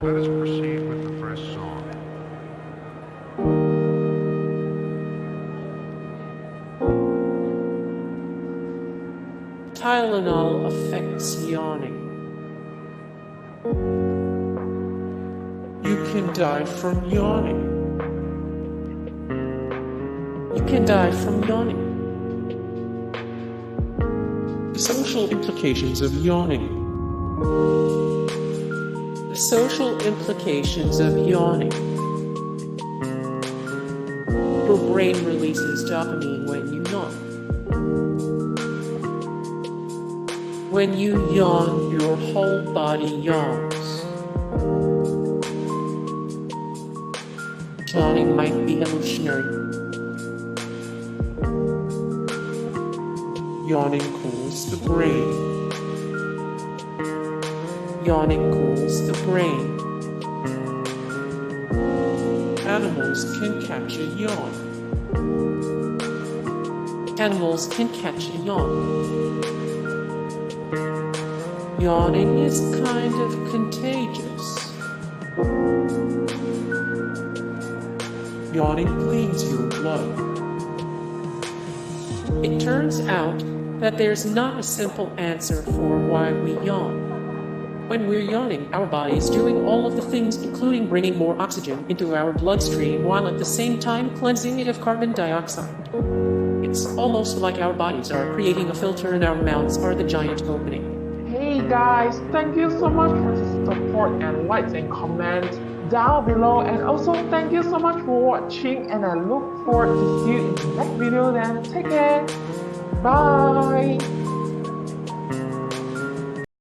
Let us proceed with the first song. Tylenol affects yawning. You can die from yawning. You can die from yawning. The social implications of yawning. The social implications of yawning. Your brain releases dopamine when you yawn. When you yawn, your whole body yawns. Yawning might be evolutionary. Yawning cools the brain. Yawning cools the brain. Animals can catch a yawn. Animals can catch a yawn. Yawning is kind of contagious. Yawning cleans your blood. It turns out that there's not a simple answer for why we yawn. When we're yawning, our body is doing all of the things, including bringing more oxygen into our bloodstream while at the same time cleansing it of carbon dioxide. It's almost like our bodies are creating a filter and our mouths are the giant opening. Hey guys, thank you so much for the support and likes and comments down below, and also thank you so much for watching, and I look forward to see you in the next video. Then take care, bye.